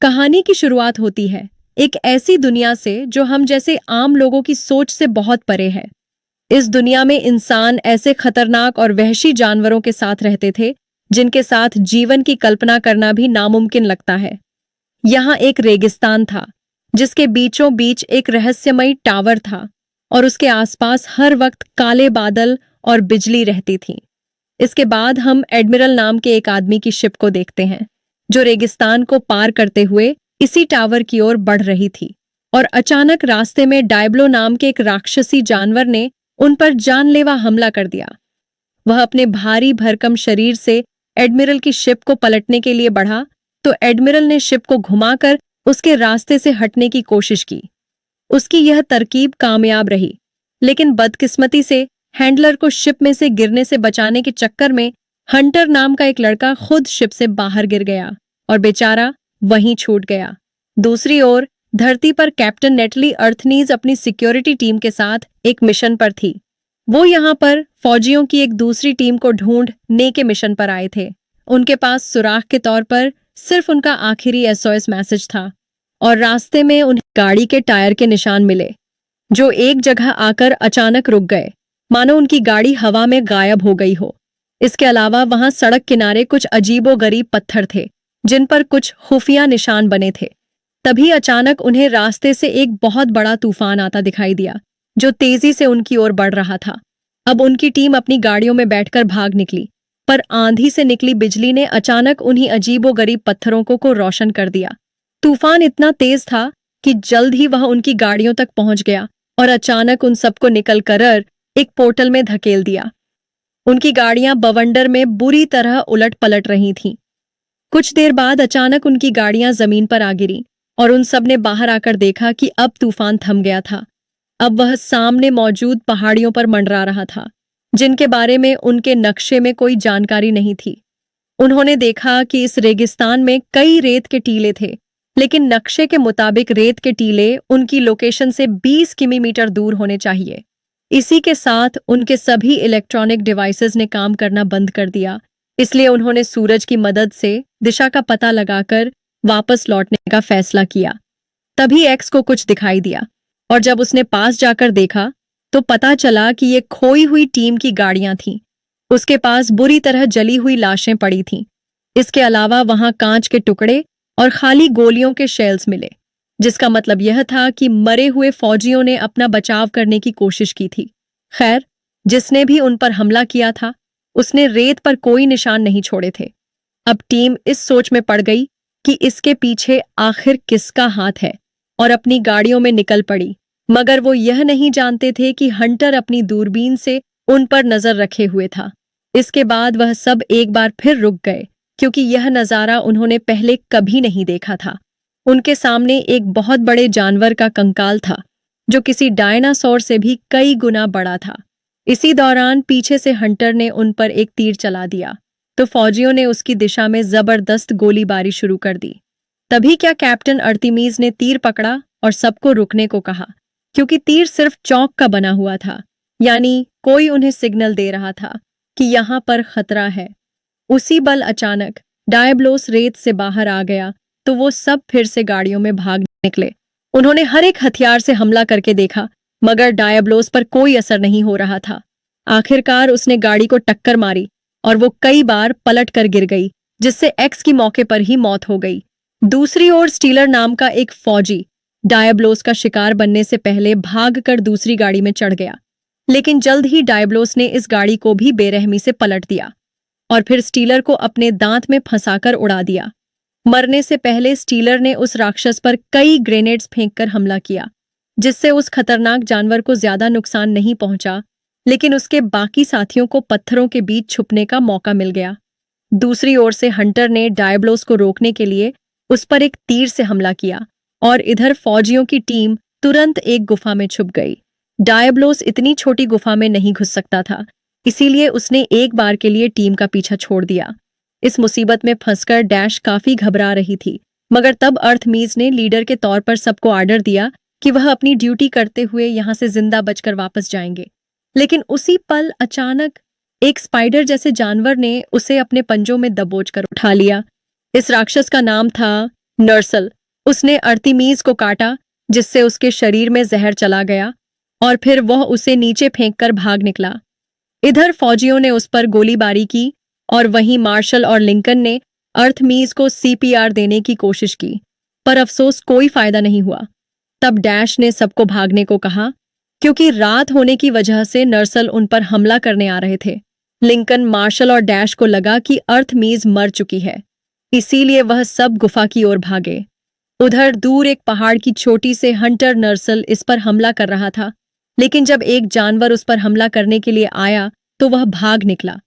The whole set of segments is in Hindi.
कहानी की शुरुआत होती है एक ऐसी दुनिया से जो हम जैसे आम लोगों की सोच से बहुत परे है। इस दुनिया में इंसान ऐसे खतरनाक और वहशी जानवरों के साथ रहते थे जिनके साथ जीवन की कल्पना करना भी नामुमकिन लगता है। यहाँ एक रेगिस्तान था जिसके बीचों बीच एक रहस्यमयी टावर था और उसके आसपास हर वक्त काले बादल और बिजली रहती थी। इसके बाद हम एडमिरल नाम के एक आदमी की शिप को देखते हैं जो रेगिस्तान को पार करते हुए इसी टावर की ओर बढ़ रही थी। और अचानक रास्ते में डायब्लो नाम के एक राक्षसी जानवर ने उन पर जानलेवा हमला कर दिया। वह अपने भारी भरकम शरीर से एडमिरल की शिप को पलटने के लिए बढ़ा तो एडमिरल ने शिप को घुमाकर उसके रास्ते से हटने की कोशिश की। उसकी यह तरकीब कामयाब रही, लेकिन बदकिस्मती से हैंडलर को शिप में से गिरने से बचाने के चक्कर में हंटर नाम का एक लड़का खुद शिप से बाहर गिर गया और बेचारा वहीं छूट गया। दूसरी ओर धरती पर कैप्टन नेटली अर्थनीज अपनी सिक्योरिटी टीम के साथ एक मिशन पर थी। वो यहाँ पर फौजियों की एक दूसरी टीम को ढूंढने के मिशन पर आए थे। उनके पास सुराग के तौर पर सिर्फ उनका आखिरी एसओएस मैसेज था और रास्ते में उन्हें गाड़ी के टायर के निशान मिले जो एक जगह आकर अचानक रुक गए, मानो उनकी गाड़ी हवा में गायब हो गई हो। इसके अलावा वहां सड़क किनारे कुछ अजीबोगरीब पत्थर थे जिन पर कुछ खुफिया निशान बने थे। तभी अचानक उन्हें रास्ते से एक बहुत बड़ा तूफान आता दिखाई दिया जो तेजी से उनकी ओर बढ़ रहा था। अब उनकी टीम अपनी गाड़ियों में बैठकर भाग निकली, पर आंधी से निकली बिजली ने अचानक उन्हीं अजीबोगरीब पत्थरों को रोशन कर दिया। तूफान इतना तेज था कि जल्द ही वह उनकी गाड़ियों तक पहुंच गया और अचानक उन सबको निकल कर एक पोर्टल में धकेल दिया। उनकी गाड़ियां बवंडर में बुरी तरह उलट पलट रही थीं। कुछ देर बाद अचानक उनकी गाड़ियां जमीन पर आ गिरी और उन सब ने बाहर आकर देखा कि अब तूफान थम गया था। अब वह सामने मौजूद पहाड़ियों पर मंडरा रहा था जिनके बारे में उनके नक्शे में कोई जानकारी नहीं थी। उन्होंने देखा कि इस रेगिस्तान में कई रेत के टीले थे, लेकिन नक्शे के मुताबिक रेत के टीले उनकी लोकेशन से 20 किलोमीटर दूर होने चाहिए। इसी के साथ उनके सभी इलेक्ट्रॉनिक डिवाइसेस ने काम करना बंद कर दिया, इसलिए उन्होंने सूरज की मदद से दिशा का पता लगाकर वापस लौटने का फैसला किया। तभी एक्स को कुछ दिखाई दिया और जब उसने पास जाकर देखा तो पता चला कि ये खोई हुई टीम की गाड़ियां थीं। उसके पास बुरी तरह जली हुई लाशें पड़ी थीं। इसके अलावा वहां कांच के टुकड़े और खाली गोलियों के शेल्स मिले, जिसका मतलब यह था कि मरे हुए फौजियों ने अपना बचाव करने की कोशिश की थी। खैर, जिसने भी उन पर हमला किया था उसने रेत पर कोई निशान नहीं छोड़े थे। अब टीम इस सोच में पड़ गई कि इसके पीछे आखिर किसका हाथ है और अपनी गाड़ियों में निकल पड़ी, मगर वो यह नहीं जानते थे कि हंटर अपनी दूरबीन से उन पर नजर रखे हुए था। इसके बाद वह सब एक बार फिर रुक गए क्योंकि यह नजारा उन्होंने पहले कभी नहीं देखा था। उनके सामने एक बहुत बड़े जानवर का कंकाल था जो किसी डायनासोर से भी कई गुना बड़ा था। इसी दौरान पीछे से हंटर ने उन पर एक तीर चला दिया तो फौजियों ने उसकी दिशा में जबरदस्त गोलीबारी शुरू कर दी। तभी क्या कैप्टन अर्तिमीज ने तीर पकड़ा और सबको रुकने को कहा, क्योंकि तीर सिर्फ चौक का बना हुआ था, यानी कोई उन्हें सिग्नल दे रहा था कि यहाँ पर खतरा है। उसी बल अचानक डायब्लोस रेत से बाहर आ गया तो वो सब फिर से गाड़ियों में भाग निकले। उन्होंने हर एक हथियार से हमला करके देखा, मगर डायब्लोस पर कोई असर नहीं हो रहा था। आखिरकार उसने गाड़ी को टक्कर मारी और वो कई बार पलट कर गिर गई, जिससे एक्स की मौके पर ही मौत हो गई। दूसरी ओर स्टीलर नाम का एक फौजी डायब्लोस का शिकार बनने से पहले भागकर दूसरी गाड़ी में चढ़ गया, लेकिन जल्द ही डायब्लोस ने इस गाड़ी को भी बेरहमी से पलट दिया और फिर स्टीलर को अपने दांत में फंसाकर उड़ा दिया। मरने से पहले स्टीलर ने उस राक्षस पर कई ग्रेनेड्स फेंककर हमला किया, जिससे उस खतरनाक जानवर को ज्यादा नुकसान नहीं पहुंचा, लेकिन उसके बाकी साथियों को पत्थरों के बीच छुपने का मौका मिल गया। दूसरी ओर से हंटर ने डायब्लोस को रोकने के लिए उस पर एक तीर से हमला किया और इधर फौजियों की टीम तुरंत एक गुफा में छुप गई। डायब्लोस इतनी छोटी गुफा में नहीं घुस सकता था, इसीलिए उसने एक बार के लिए टीम का पीछा छोड़ दिया। इस मुसीबत में फंसकर डैश काफी घबरा रही थी, मगर तब अर्थमीज ने लीडर के तौर पर सबको ऑर्डर दिया कि वह अपनी ड्यूटी करते हुए यहां से जिंदा बचकर वापस जाएंगे। लेकिन उसी पल अचानक एक स्पाइडर जैसे जानवर ने उसे अपने पंजों में दबोच कर उठा लिया। इस राक्षस का नाम था नर्सल, उसने अर्तिमीज को काटा, जिससे उसके शरीर में जहर चला गया और फिर वह उसे नीचे फेंककर भाग निकला। इधर फौजियों ने उस पर गोलीबारी की और वहीं मार्शल और लिंकन ने अर्थमीज को सीपीआर देने की कोशिश की, पर अफसोस कोई फायदा नहीं हुआ। तब डैश ने सबको भागने को कहा, क्योंकि रात होने की वजह से नर्सल उन पर हमला करने आ रहे थे। लिंकन, मार्शल और डैश को लगा कि अर्थमीज मर चुकी है, इसीलिए वह सब गुफा की ओर भागे। उधर दूर एक पहाड़ की चोटी से हंटर नर्सल इस पर हमला कर रहा था, लेकिन जब एक जानवर उस पर हमला करने के लिए आया तो वह भाग निकला।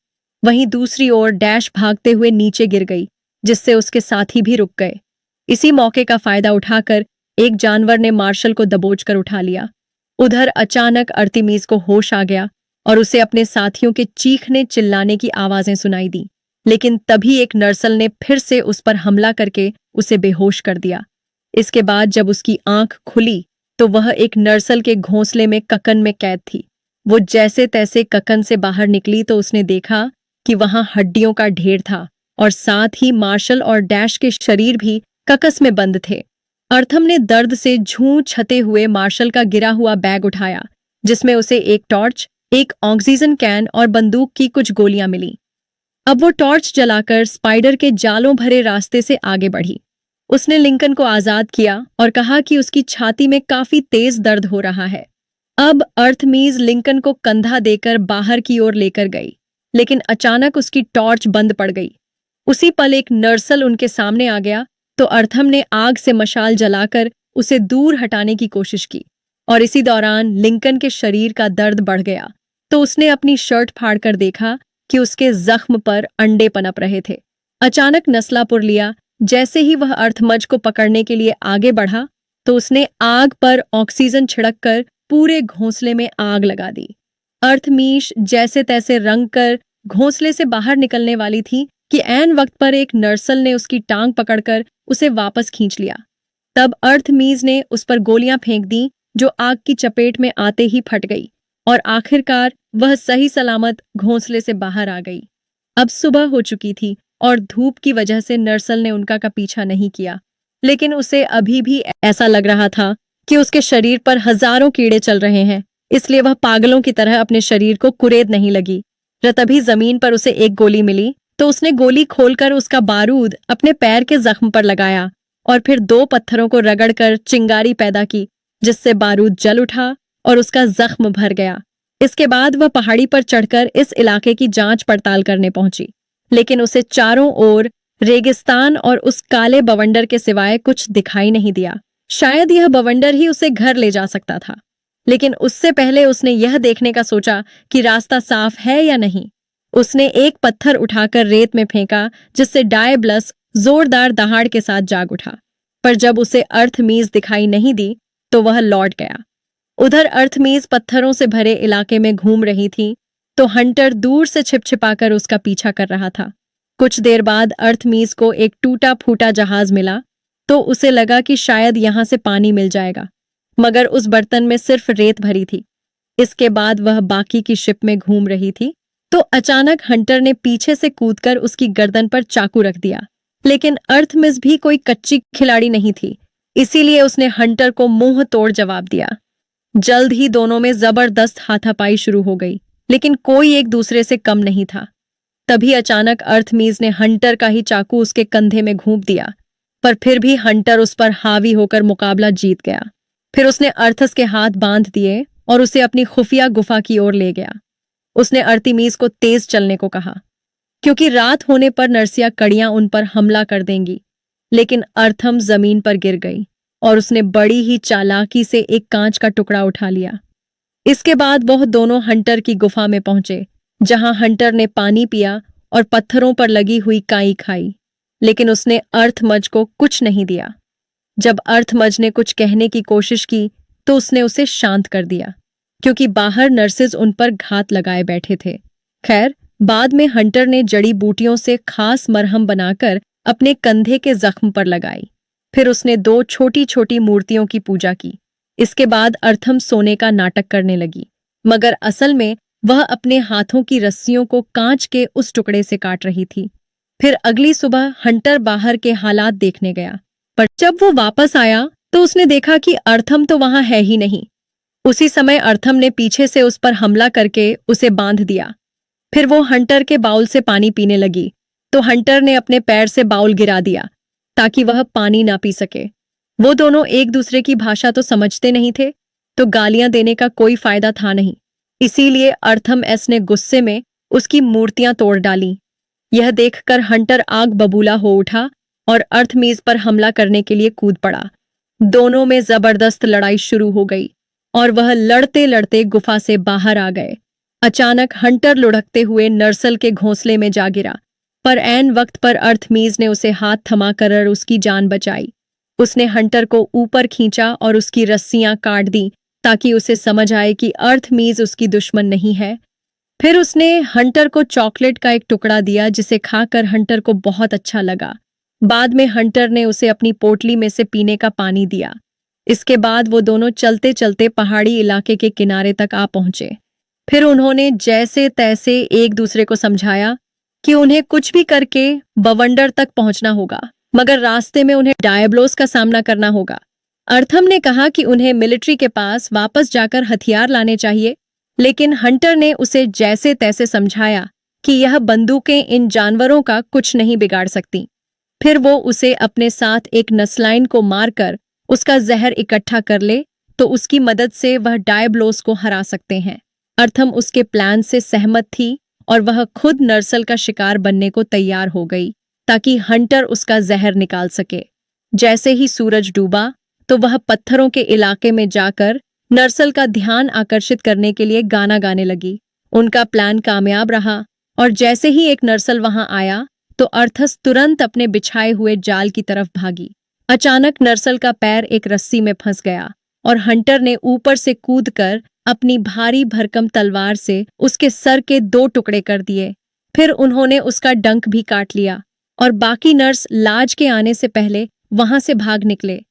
वहीं दूसरी ओर डैश भागते हुए नीचे गिर गई, जिससे उसके साथी भी रुक गए। इसी मौके का फायदा उठाकर एक जानवर ने मार्शल को दबोचकर उठा लिया। उधर अचानक अर्तिमीज को होश आ गया और उसे अपने साथियों के चीखने चिल्लाने की आवाजें सुनाई दी, लेकिन तभी एक नर्सल ने फिर से उस पर हमला करके उसे बेहोश कर दिया। इसके बाद जब उसकी आंख खुली तो वह एक नर्सल के घोंसले में ककन में कैद थी। वो जैसे तैसे ककन से बाहर निकली तो उसने देखा कि वहां हड्डियों का ढेर था और साथ ही मार्शल और डैश के शरीर भी ककस में बंद थे। अर्थम ने दर्द से झूं-छते हुए मार्शल का गिरा हुआ बैग उठाया, जिसमें उसे एक टॉर्च, एक ऑक्सीजन कैन और बंदूक की कुछ गोलियां मिली। अब वो टॉर्च जलाकर स्पाइडर के जालों भरे रास्ते से आगे बढ़ी। उसने लिंकन को आजाद किया और कहा कि उसकी छाती में काफी तेज दर्द हो रहा है। अब अर्थमीज लिंकन को कंधा देकर बाहर की ओर लेकर गई, लेकिन अचानक उसकी टॉर्च बंद पड़ गई। उसी पल एक नर्सल उनके सामने आ गया तो अर्थम ने आग से मशाल जलाकर उसे दूर हटाने की कोशिश की और इसी दौरान लिंकन के शरीर का दर्द बढ़ गया तो उसने अपनी शर्ट फाड़कर देखा कि उसके जख्म पर अंडे पनप रहे थे। अचानक नस्लापुर लिया, जैसे ही वह अर्थमज को पकड़ने के लिए आगे बढ़ा तो उसने आग पर ऑक्सीजन छिड़ककर पूरे घोंसले में आग लगा दी। अर्थमीश जैसे तैसे रंग कर घोंसले से बाहर निकलने वाली थी कि ऐन वक्त पर एक नर्सल ने उसकी टांग पकड़कर उसे वापस खींच लिया। तब अर्थमीज ने उस पर गोलियां फेंक दी, जो आग की चपेट में आते ही फट गई और आखिरकार वह सही सलामत घोंसले से बाहर आ गई। अब सुबह हो चुकी थी और धूप की वजह से नर्सल ने उनका का पीछा नहीं किया, लेकिन उसे अभी भी ऐसा लग रहा था कि उसके शरीर पर हजारों कीड़े चल रहे हैं, इसलिए वह पागलों की तरह अपने शरीर को कुरेद नहीं लगी। तभी जमीन पर उसे एक गोली मिली तो उसने गोली खोलकर उसका बारूद अपने पैर के जख्म पर लगाया और फिर 2 पत्थरों को रगड़कर चिंगारी पैदा की, जिससे बारूद जल उठा और उसका जख्म भर गया। इसके बाद वह पहाड़ी पर चढ़कर इस इलाके की जांच पड़ताल करने पहुंची, लेकिन उसे चारों ओर रेगिस्तान और उस काले बवंडर के सिवाय कुछ दिखाई नहीं दिया। शायद यह बवंडर ही उसे घर ले जा सकता था, लेकिन उससे पहले उसने यह देखने का सोचा कि रास्ता साफ है या नहीं। उसने एक पत्थर उठाकर रेत में फेंका, जिससे डायब्लस जोरदार दहाड़ के साथ जाग उठा, पर जब उसे अर्थमीज दिखाई नहीं दी तो वह लौट गया। उधर अर्थमीज पत्थरों से भरे इलाके में घूम रही थी तो हंटर दूर से छिपछिपाकर उसका पीछा कर रहा था। कुछ देर बाद अर्थमीज को एक टूटा फूटा जहाज मिला तो उसे लगा कि शायद यहां से पानी मिल जाएगा, मगर उस बर्तन में सिर्फ रेत भरी थी। इसके बाद वह बाकी की शिप में घूम रही थी तो अचानक हंटर ने पीछे से कूदकर उसकी गर्दन पर चाकू रख दिया, लेकिन अर्थमिस भी कोई कच्ची खिलाड़ी नहीं थी, इसीलिए उसने हंटर को मुंह तोड़ जवाब दिया। जल्द ही दोनों में जबरदस्त हाथापाई शुरू हो गई, लेकिन कोई एक दूसरे से कम नहीं था। तभी अचानक अर्थमीज ने हंटर का ही चाकू उसके कंधे में घूंप दिया, पर फिर भी हंटर उस पर हावी होकर मुकाबला जीत गया। फिर उसने अर्थस के हाथ बांध दिए और उसे अपनी खुफिया गुफा की ओर ले गया। उसने अर्तिमीज को तेज चलने को कहा, क्योंकि रात होने पर नरसिया कड़ियां उन पर हमला कर देंगी, लेकिन अर्थम जमीन पर गिर गई और उसने बड़ी ही चालाकी से एक कांच का टुकड़ा उठा लिया। इसके बाद वह दोनों हंटर की गुफा में पहुंचे, जहां हंटर ने पानी पिया और पत्थरों पर लगी हुई काई खाई, लेकिन उसने अर्थमज को कुछ नहीं दिया। जब अर्थमज ने कुछ कहने की कोशिश की तो उसने उसे शांत कर दिया, क्योंकि बाहर नर्सेज उन पर घात लगाए बैठे थे। खैर, बाद में हंटर ने जड़ी बूटियों से खास मरहम बनाकर अपने कंधे के जख्म पर लगाई। फिर उसने 2 छोटी छोटी मूर्तियों की पूजा की। इसके बाद अर्थम सोने का नाटक करने लगी, मगर असल में वह अपने हाथों की रस्सियों को कांच के उस टुकड़े से काट रही थी। फिर अगली सुबह हंटर बाहर के हालात देखने गया, पर जब वो वापस आया तो उसने देखा कि अर्थम तो वहां है ही नहीं। उसी समय अर्थम ने पीछे से उस पर हमला करके उसे बांध दिया। फिर वो हंटर के बाउल से पानी पीने लगी तो हंटर ने अपने पैर से बाउल गिरा दिया ताकि वह पानी ना पी सके। वो दोनों एक दूसरे की भाषा तो समझते नहीं थे, तो गालियां देने का कोई फायदा था नहीं। इसीलिए अर्थम एस ने गुस्से में उसकी मूर्तियां तोड़ डाली। यह देखकर हंटर आग बबूला हो उठा और अर्थमीज पर हमला करने के लिए कूद पड़ा। दोनों में जबरदस्त लड़ाई शुरू हो गई और वह लड़ते लड़ते गुफा से बाहर आ गए। अचानक हंटर लुढ़कते हुए नर्सल के घोंसले में जा गिरा, पर ऐन वक्त पर अर्थमीज ने उसे हाथ थमाकर उसकी जान बचाई। उसने हंटर को ऊपर खींचा और उसकी रस्सियां काट दी ताकि उसे समझ आए कि अर्थमीज उसकी दुश्मन नहीं है। फिर उसने हंटर को चॉकलेट का एक टुकड़ा दिया जिसे खाकर हंटर को बहुत अच्छा लगा। बाद में हंटर ने उसे अपनी पोटली में से पीने का पानी दिया। इसके बाद वो दोनों चलते चलते पहाड़ी इलाके के किनारे तक आ पहुंचे। फिर उन्होंने जैसे तैसे एक दूसरे को समझाया कि उन्हें कुछ भी करके बवंडर तक पहुंचना होगा, मगर रास्ते में उन्हें डायब्लोस का सामना करना होगा। अर्थम ने कहा कि उन्हें मिलिट्री के पास वापस जाकर हथियार लाने चाहिए, लेकिन हंटर ने उसे जैसे तैसे समझाया कि यह बंदूकें इन जानवरों का कुछ नहीं बिगाड़ सकती। फिर वो उसे अपने साथ एक नस्लाइन को मारकर उसका जहर इकट्ठा कर ले तो उसकी मदद से वह डायब्लोस को हरा सकते हैं। अर्थम उसके प्लान से सहमत थी और वह खुद नर्सल का शिकार बनने को तैयार हो गई ताकि हंटर उसका जहर निकाल सके। जैसे ही सूरज डूबा तो वह पत्थरों के इलाके में जाकर नर्सल का ध्यान आकर्षित करने के लिए गाना गाने लगी। उनका प्लान कामयाब रहा और जैसे ही एक नर्सल वहां आया तो अर्थस तुरंत अपने बिछाए हुए जाल की तरफ भागी। अचानक नर्सल का पैर एक रस्सी में फंस गया और हंटर ने ऊपर से कूदकर अपनी भारी भरकम तलवार से उसके सर के 2 टुकड़े कर दिए। फिर उन्होंने उसका डंक भी काट लिया और बाकी नर्स लाज के आने से पहले वहां से भाग निकले।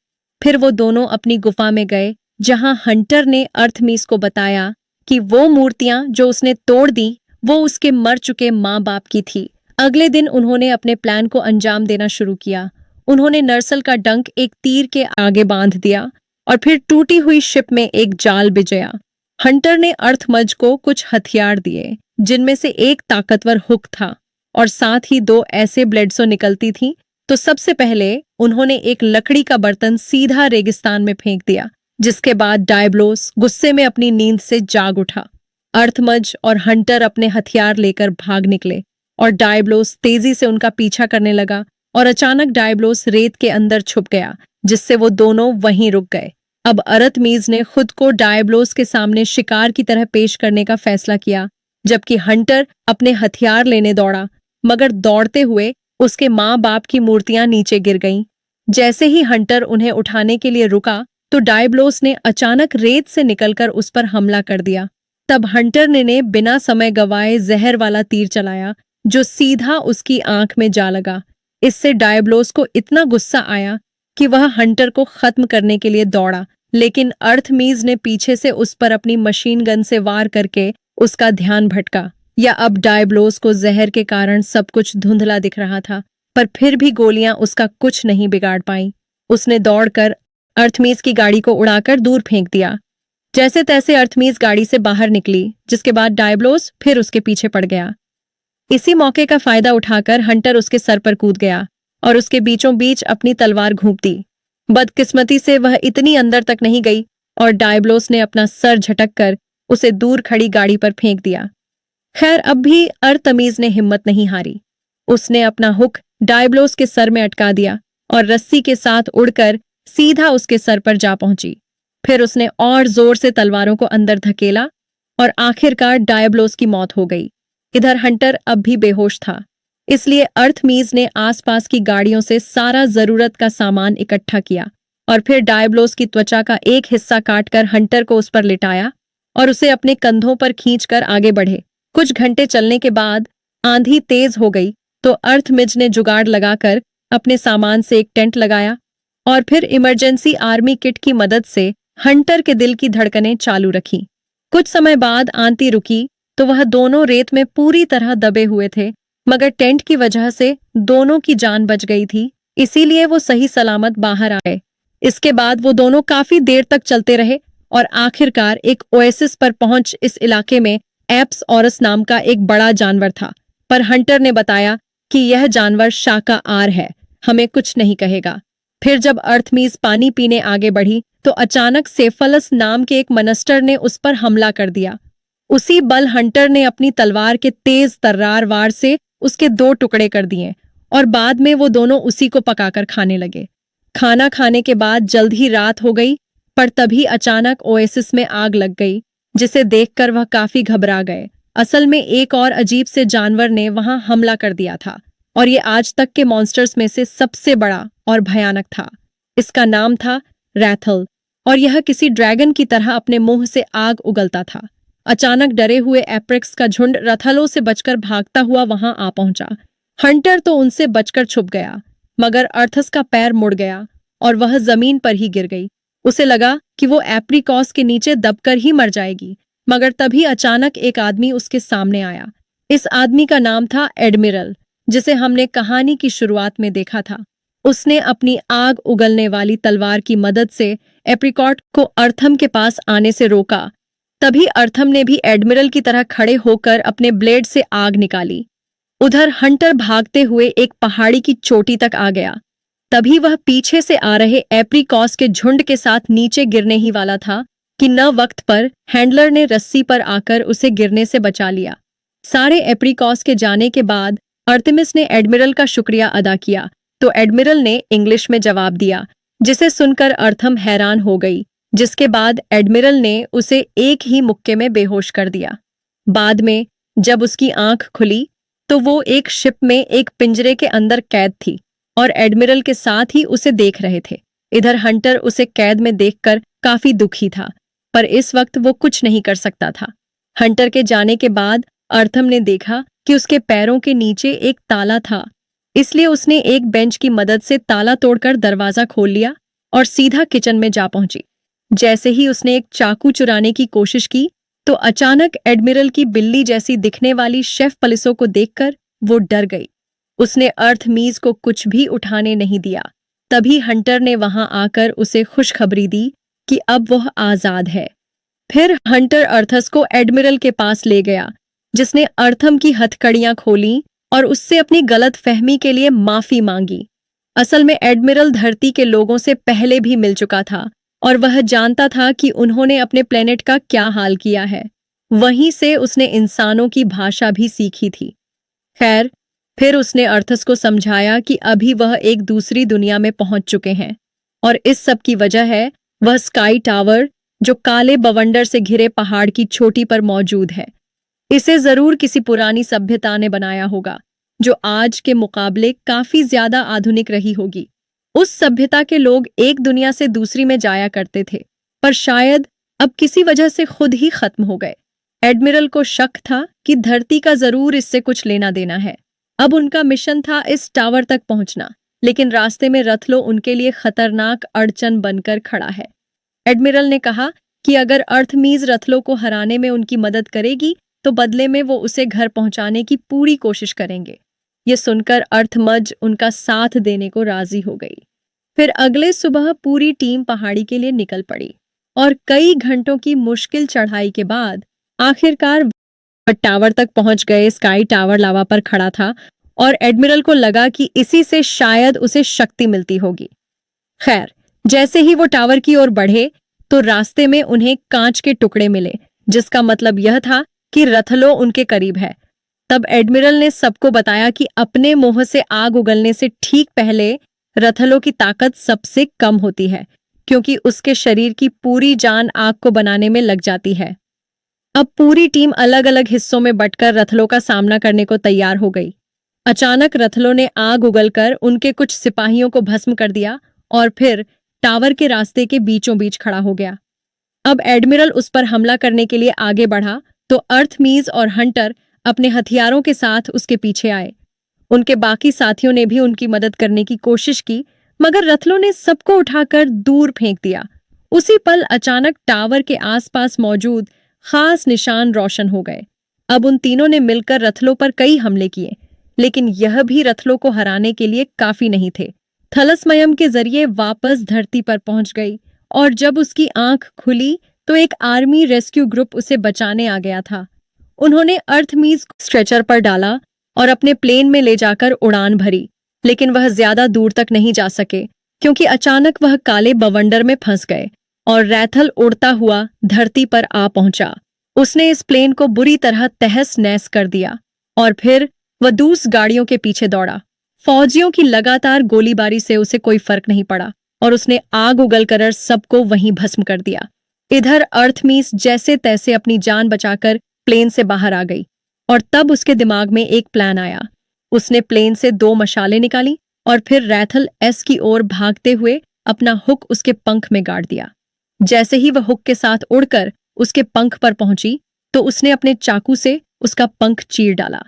फिर वो दोनों अपनी गुफा में गए जहां हंटर ने अर्थमीस को बताया कि वो मूर्तियां जो उसने तोड़ दी वो उसके मर चुके माँ बाप की थी। अगले दिन उन्होंने अपने प्लान को अंजाम देना शुरू किया। उन्होंने नर्सल का डंक एक तीर के आगे बांध दिया और फिर टूटी हुई शिप में एक जाल बिछाया। हंटर ने अर्थमज को कुछ हथियार दिए जिनमें से एक ताकतवर हुक था और साथ ही 2 ऐसे ब्लेड्सो निकलती थीं। तो सबसे पहले उन्होंने एक लकड़ी का बर्तन सीधा रेगिस्तान में फेंक दिया, जिसके बाद डायब्लोस गुस्से में अपनी नींद से जाग उठा। अर्थमज और हंटर अपने हथियार लेकर भाग निकले और डायब्लोस तेजी से उनका पीछा करने लगा और अचानक डायब्लोस रेत के अंदर छुप गया, जिससे वो दोनों वहीं रुक गए। अब अर्थमीज ने खुद को डायब्लोस के सामने शिकार की तरह पेश करने का फैसला किया, जबकि हंटर अपने हथियार लेने दौड़ा, मगर दौड़ते हुए उसके माँ बाप की मूर्तियां नीचे गिर गईं। जैसे ही हंटर उन्हें उठाने के लिए रुका तो डायब्लोस ने अचानक रेत से निकलकर उस पर हमला कर दिया। तब हंटर ने बिना समय गवाए जहर वाला तीर चलाया जो सीधा उसकी आंख में जा लगा। इससे डायब्लोस को इतना गुस्सा आया कि वह हंटर को खत्म करने के लिए दौड़ा, लेकिन अर्थमीज ने पीछे से उस पर अपनी मशीन गन से वार करके उसका ध्यान भटका। या अब डायब्लोस को जहर के कारण सब कुछ धुंधला दिख रहा था, पर फिर भी गोलियां उसका कुछ नहीं बिगाड़ पाईं। उसने दौड़कर अर्थमीज की गाड़ी को उड़ाकर दूर फेंक दिया। जैसे तैसे अर्थमीज गाड़ी से बाहर निकली, जिसके बाद डायब्लोस फिर उसके पीछे पड़ गया। इसी मौके का फायदा उठाकर हंटर उसके सर पर कूद गया और उसके बीचों बीच अपनी तलवार घूंप दी। बदकिस्मती से वह इतनी अंदर तक नहीं गई और डायब्लोस ने अपना सर झटक कर उसे दूर खड़ी गाड़ी पर फेंक दिया। खैर, अब भी अर्थमीज ने हिम्मत नहीं हारी। उसने अपना हुक डायब्लोस के सर में अटका दिया और रस्सी के साथ उड़कर सीधा उसके सर पर जा पहुंची। फिर उसने और जोर से तलवारों को अंदर धकेला और आखिरकार डायब्लोस की मौत हो गई। इधर हंटर अब भी बेहोश था, इसलिए अर्थमीज ने आसपास की गाड़ियों से सारा जरूरत का सामान इकट्ठा किया और फिर डायब्लोस की त्वचा का एक हिस्सा काटकर हंटर को उस पर लिटाया और उसे अपने कंधों पर खींचकर आगे बढ़े। कुछ घंटे चलने के बाद आंधी तेज हो गई तो अर्थमिज ने जुगाड़ लगाकर अपने सामान से एक टेंट लगाया और फिर इमरजेंसी आर्मी किट की मदद से हंटर के दिल की धड़कनें चालू रखी। कुछ समय बाद आंधी रुकी तो वह दोनों रेत में पूरी तरह दबे हुए थे, मगर टेंट की वजह से दोनों की जान बच गई थी। इसीलिए वो सही सलामत बाहर आए। इसके बाद वो दोनों काफी देर तक चलते रहे और आखिरकार एक ओएसिस पर पहुंच। इस इलाके में एप्स ऑरस नाम का एक बड़ा जानवर था, पर हंटर ने बताया कि यह जानवर शाकाहार है, हमें कुछ नहीं कहेगा। फिर जब अर्थमीज पानी पीने आगे बढ़ी तो अचानक सेफलस नाम के एक मनस्टर ने उस पर हमला कर दिया। उसी बल हंटर ने अपनी तलवार के तेज तर्रार वार से उसके 2 टुकड़े कर दिए और बाद में वो दोनों उसी को पकाकर खाने लगे। खाना खाने के बाद जल्द ही रात हो गई, पर तभी अचानक ओएसिस में आग लग गई, जिसे देखकर वह काफी घबरा गए। असल में एक और अजीब से जानवर ने वहां हमला कर दिया था और ये आज तक के मॉन्स्टर्स में से सबसे बड़ा और भयानक था। इसका नाम था रैथल और यह किसी ड्रैगन की तरह अपने मुंह से आग उगलता था। अचानक डरे हुए एप्रेक्स का झुंड रथलों से बचकर भागता हुआ वहां आ पहुंचा। हंटर तो उनसे बचकर छुप गया, मगर अर्थस का पैर मुड़ गया और वह जमीन पर ही गिर गई। उसे लगा कि वो एप्रिकॉस के नीचे दबकर ही मर जाएगी, मगर तभी अचानक एक आदमी उसके सामने आया। इस आदमी का नाम था एडमिरल, जिसे हमने कहानी की शुरुआत में देखा था। उसने अपनी आग उगलने वाली तलवार की मदद से एप्रिकॉट को अर्थम के पास आने से रोका। तभी अर्थम ने भी एडमिरल की तरह खड़े होकर अपने ब्लेड से आग निकाली। उधर हंटर भागते हुए एक पहाड़ी की चोटी तक आ गया। तभी वह पीछे से आ रहे एप्रिकॉस के झुंड के साथ नीचे गिरने ही वाला था कि न वक्त पर हैंडलर ने रस्सी पर आकर उसे गिरने से बचा लिया। सारे एप्रिकॉस के जाने के बाद अर्तेमिस ने एडमिरल का शुक्रिया अदा किया, तो एडमिरल ने इंग्लिश में जवाब दिया, जिसे सुनकर अर्थम हैरान हो गई। जिसके बाद एडमिरल ने उसे एक ही मुक्के में बेहोश कर दिया। बाद में जब उसकी आंख खुली तो वो एक शिप में एक पिंजरे के अंदर कैद थी और एडमिरल के साथ ही उसे देख रहे थे। इधर हंटर उसे कैद में देखकर काफी दुखी था, पर इस वक्त वो कुछ नहीं कर सकता था। हंटर के जाने के बाद अर्थम ने देखा कि उसके पैरों के नीचे एक ताला था, इसलिए उसने एक बेंच की मदद से ताला तोड़कर दरवाजा खोल लिया और सीधा किचन में जा पहुंची। जैसे ही उसने एक चाकू चुराने की कोशिश की तो अचानक एडमिरल की बिल्ली जैसी दिखने वाली शेफ पलिसो को देखकर वो डर गई। उसने अर्थमीज को कुछ भी उठाने नहीं दिया। तभी हंटर ने वहां आकर उसे खुशखबरी दी कि अब वह आजाद है। फिर हंटर अर्थस को एडमिरल के पास ले गया, जिसने अर्थम की हथकड़ियां खोली और उससे अपनी गलत फहमी के लिए माफी मांगी। असल में एडमिरल धरती के लोगों से पहले भी मिल चुका था और वह जानता था कि उन्होंने अपने प्लेनेट का क्या हाल किया है। वहीं से उसने इंसानों की भाषा भी सीखी थी। खैर, फिर उसने अर्थस को समझाया कि अभी वह एक दूसरी दुनिया में पहुंच चुके हैं और इस सब की वजह है वह स्काई टावर, जो काले बवंडर से घिरे पहाड़ की चोटी पर मौजूद है। इसे जरूर किसी पुरानी सभ्यता ने बनाया होगा, जो आज के मुकाबले काफी ज्यादा आधुनिक रही होगी। उस सभ्यता के लोग एक दुनिया से दूसरी में जाया करते थे, पर शायद अब किसी वजह से खुद ही खत्म हो गए। एडमिरल को शक था कि धरती का जरूर इससे कुछ लेना देना है। अब उनका मिशन था इस टावर तक पहुंचना, लेकिन रास्ते में रथलो उनके लिए खतरनाक अड़चन बनकर खड़ा है। एडमिरल ने कहा कि अगर अर्थमीज रथलो को हराने में उनकी मदद करेगी तो बदले में वो उसे घर पहुंचाने की पूरी कोशिश करेंगे। ये सुनकर अर्थमज उनका साथ देने को राजी हो गई। फिर अगले सुबह पूरी टीम पहाड़ी के लिए निकल पड़ी और कई घंटों की मुश्किल चढ़ाई के बाद आखिरकार टावर तक पहुंच गए। स्काई टावर लावा पर खड़ा था और एडमिरल को लगा कि इसी से शायद उसे शक्ति मिलती होगी। खैर, जैसे ही वो टावर की ओर बढ़े तो रास्ते में उन्हें कांच के टुकड़े मिले, जिसका मतलब यह था कि रथलो उनके करीब है। तब एडमिरल ने सबको बताया कि अपने मुंह से आग उगलने से ठीक पहले रथलो की ताकत सबसे कम होती है, क्योंकि उसके शरीर की पूरी जान आग को बनाने में लग जाती है। अब पूरी टीम अलग अलग हिस्सों में बंटकर रथलो का सामना करने को तैयार हो गई। अचानक रथलो ने आग उगलकर उनके कुछ सिपाहियों को भस्म कर दिया और फिर टावर के रास्ते के बीचों बीच खड़ा हो गया। अब एडमिरल उस पर हमला करने के लिए आगे बढ़ा तो अर्थमीज और हंटर अपने हथियारों के साथ उसके पीछे आए। उनके बाकी साथियों ने भी उनकी मदद करने की कोशिश की, मगर रथलो ने सबको उठाकर दूर फेंक दिया। उसी पल अचानक टावर के आसपास मौजूद खास निशान रोशन हो गए। अब उन तीनों ने मिलकर रथलो पर कई हमले किए, लेकिन यह भी रथलो को हराने के लिए काफी नहीं थे। थलसमयम के जरिए वापस धरती पर पहुंच गई और जब उसकी आंख खुली तो एक आर्मी रेस्क्यू ग्रुप उसे बचाने आ गया था। उन्होंने अर्थमीज को स्ट्रेचर पर डाला और अपने प्लेन में ले जाकर उड़ान भरी, लेकिन वह ज्यादा दूर तक नहीं जा सके क्योंकि अचानक वह काले बवंडर में फंस गए और रैथल उड़ता हुआ धरती पर आ पहुंचा। उसने इस प्लेन को बुरी तरह तहस नहस कर दिया और फिर वह दूसरी गाड़ियों के पीछे दौड़ा। फौजियों की लगातार गोलीबारी से उसे कोई फर्क नहीं पड़ा और उसने आग उगलकर सबको वहीं भस्म कर दिया। इधर अर्थमीस जैसे तैसे अपनी जान बचाकर प्लेन से बाहर आ गई और तब उसके दिमाग में एक प्लान आया। उसने प्लेन से 2 मशालें निकाली और फिर रैथल एस की ओर भागते हुए अपना हुक उसके पंख में गाड़ दिया। जैसे ही वह हुक के साथ उड़कर उसके पंख पर पहुंची तो उसने अपने चाकू से उसका पंख चीर डाला।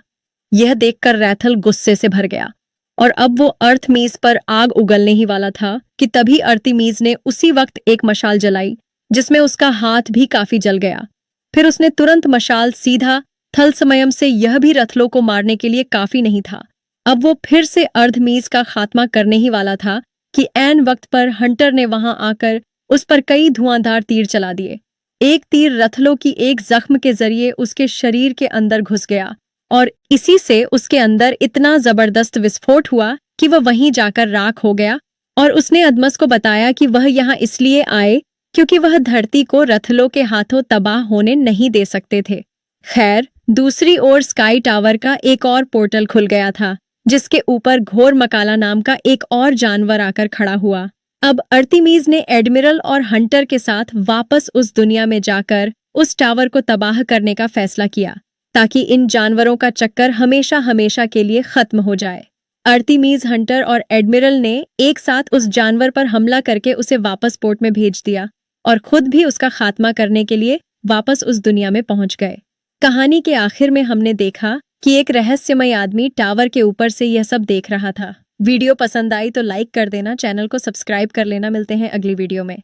यह देखकर रैथल गुस्से से भर गया और अब वो अर्थमीज पर आग उगलने ही वाला था कि तभी अर्थमीज ने उसी वक्त एक मशाल जलाई जिसमें उसका हाथ भी काफी जल गया। फिर उसने तुरंत मशाल सीधा थलसमयम से, यह भी रथलों को मारने के लिए काफी नहीं था। अब वो फिर से अर्थमीज का खात्मा करने ही वाला था कि ऐन वक्त पर हंटर ने वहां आकर उस पर कई धुआंधार तीर चला दिए। एक तीर रथलों की एक जख्म के जरिए उसके शरीर के अंदर घुस गया और इसी से उसके अंदर इतना जबरदस्त विस्फोट हुआ कि वह वहीं जाकर राख हो गया। और उसने अदमस को बताया कि वह यहाँ इसलिए आए क्योंकि वह धरती को रथलों के हाथों तबाह होने नहीं दे सकते थे। खैर, दूसरी ओर स्काई टावर का एक और पोर्टल खुल गया था जिसके ऊपर घोर मकाला नाम का एक और जानवर आकर खड़ा हुआ। अब अर्थमीज ने एडमिरल और हंटर के साथ वापस उस दुनिया में जाकर उस टावर को तबाह करने का फैसला किया ताकि इन जानवरों का चक्कर हमेशा हमेशा के लिए खत्म हो जाए। अर्थमीज, हंटर और एडमिरल ने एक साथ उस जानवर पर हमला करके उसे वापस पोर्ट में भेज दिया और खुद भी उसका खात्मा करने के लिए वापस उस दुनिया में पहुंच गए। कहानी के आखिर में हमने देखा कि एक रहस्यमय आदमी टावर के ऊपर से यह सब देख रहा था। वीडियो पसंद आई तो लाइक कर देना, चैनल को सब्सक्राइब कर लेना। मिलते हैं अगली वीडियो में।